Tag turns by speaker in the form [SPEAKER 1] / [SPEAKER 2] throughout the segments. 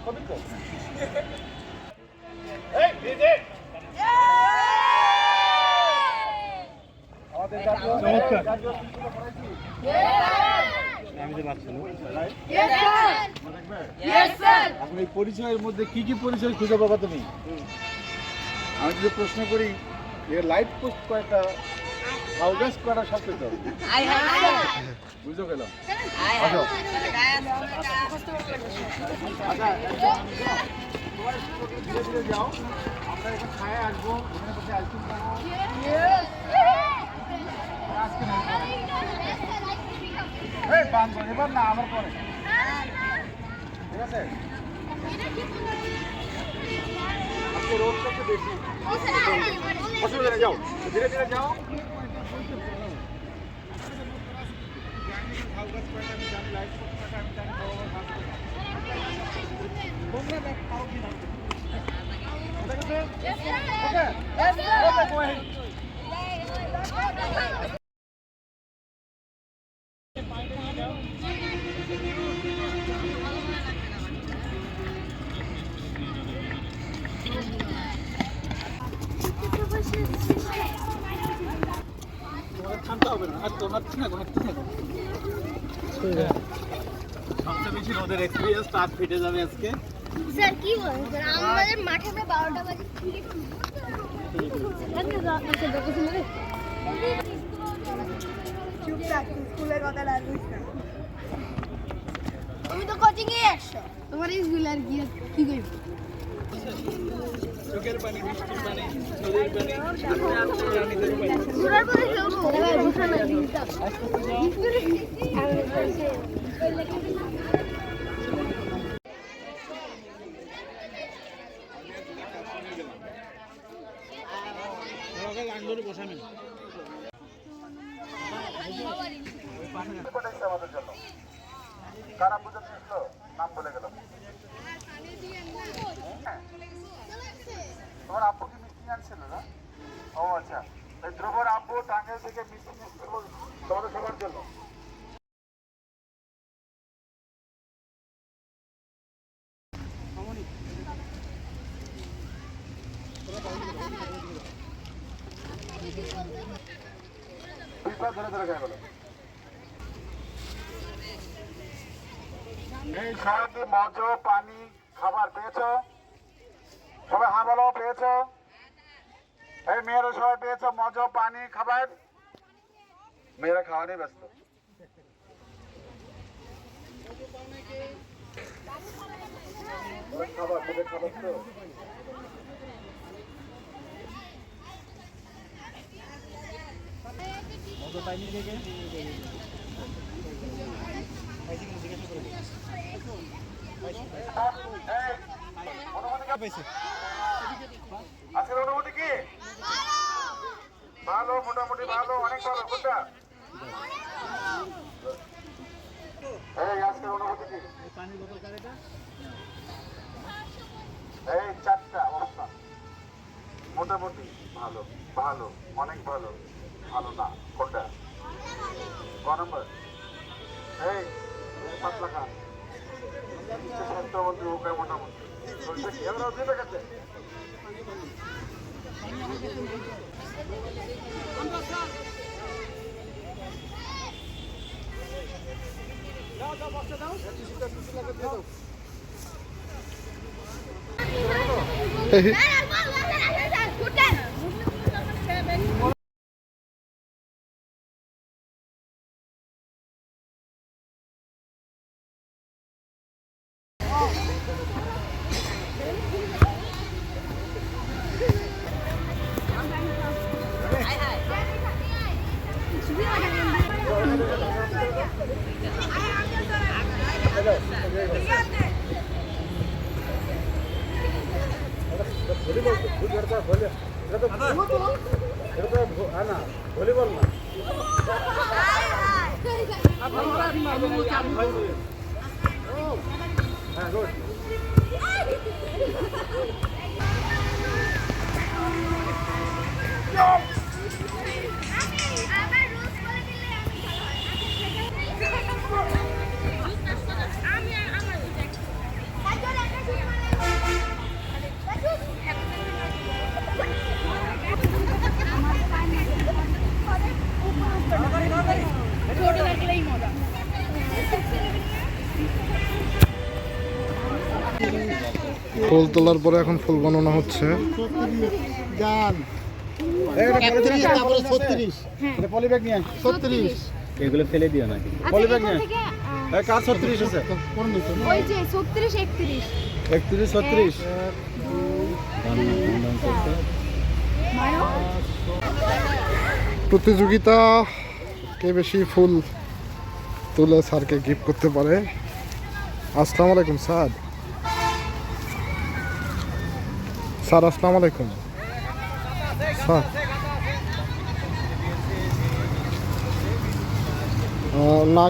[SPEAKER 1] এখন এই পরিচয়ের মধ্যে কি কি পরিচয় খুঁজে পাবা তুমি? আমি যদি প্রশ্ন করি লাইট পোস্ট কয়টা, হাউগাস কয়টা, সব পেতে হবে। বুঝতে পেলাম। যাও, আমরা এখন খায় আসবো, ওখানে বসে আইসক্রিম খাবো। এবার না, আমার পরে, ঠিক আছে? আজকে রোদটা একটু বেশি। অসুবিধা নেই, যাও, ধীরে ধীরে যাও। ঠান্ডা হবে না, সবচেয়ে বেশি রোদের এক্সপিরিয়েন্স তার ফেটে যাবে আজকে।
[SPEAKER 2] স্যার কি বলেন স্যার, আমাদের মাঠে আমরা 12টা বাজে স্কুলের কথা লাগবে। তুমি তো কোচিং এ আসছো, তোমার স্কুল আর কি করবে?
[SPEAKER 1] চোখের পানি, বৃষ্টির পানি, নদীর পানি, আমাদের জন্য কারা পূজা ছিল, নাম বলে গেলাম। তোমার আব্বু কি মিষ্টি আনছিল না? ও আচ্ছা, ধ্রুবর আব্বু টাঙ্গাইল থেকে মিষ্টি তোমাদের সবার জন্য। ধরে ধরে খাই বলো। এই শহরে মজো পানি খাবার পেয়েছো? সবাই হ্যাঁ বলো, পেয়েছো? এই মেয়েরা সবাই পেয়েছো মজো পানি খাবার? মেয়েরা খাওয়া নিয়ে ব্যস্ত। খাবার খাবার তো মজো পানি থেকে আজকের অনুভূতি কি? ভালো, মোটামুটি ভালো, অনেক ভালো। কোনটা এই আজকের অনুভূতি কি? এই 4টা অবস্থা মোটামুটি ভালো, ভালো, অনেক ভালো, ভালো না। কোনটা ক নম্বর? এই 7 লাখ স্বাস্থ্যমন্ত্রী ওকে মোটামুটি এবার দুই টাকাতে ভলিবল না হ্যাঁ গুড
[SPEAKER 3] ফুল তোলার পরে এখন ফুল বানানো হচ্ছে।
[SPEAKER 1] পলিব্যাগ নিয়ে
[SPEAKER 2] 36
[SPEAKER 4] এগুলো ফেলে দিও নাকি?
[SPEAKER 1] পলিব্যাগ নিয়ে কার 36 আছে?
[SPEAKER 2] ওই যে 36 31
[SPEAKER 1] 31 36
[SPEAKER 3] প্রতিযোগিতা কে বেশি ফুল তুলে স্যারকে গিফট করতে পারে। আসসালামু আলাইকুম স্যার। স্যার আসসালামু আলাইকুম স্যার। না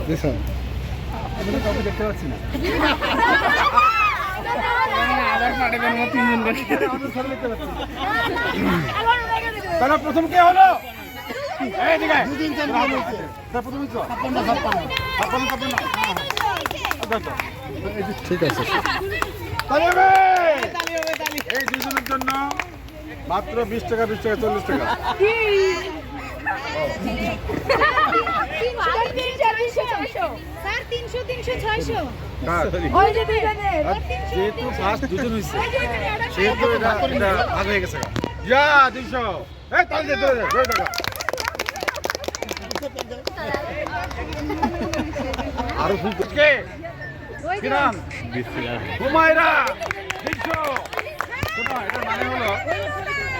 [SPEAKER 3] জি স্যার।
[SPEAKER 1] দেখতে পাচ্ছি না। তাহলে প্রথম কে হলো? এই ঠিক আছে। প্রথমই তো। 56।
[SPEAKER 3] ঠিক আছে।
[SPEAKER 1] এই দুজনের জন্য মাত্র 20 টাকা 20 টাকা 40 টাকা। যেহেতু ফার্স্ট দুজন হয়েছে সেহেতু এটা ভাগ হয়ে গেছে। যা 200। এই তাহলে দে 2 টাকা। আরো ফুল কে? কি নাম? হুমায়রা 200। শোনো, এটার মানে হলো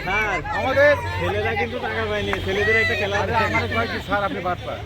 [SPEAKER 4] স্যার,
[SPEAKER 1] আমাদের
[SPEAKER 4] ছেলেরা কিন্তু টাকা পায়নি, ছেলেদের একটা খেলা আছে।
[SPEAKER 1] আমার কয় কি স্যার আপনি বাদ পান।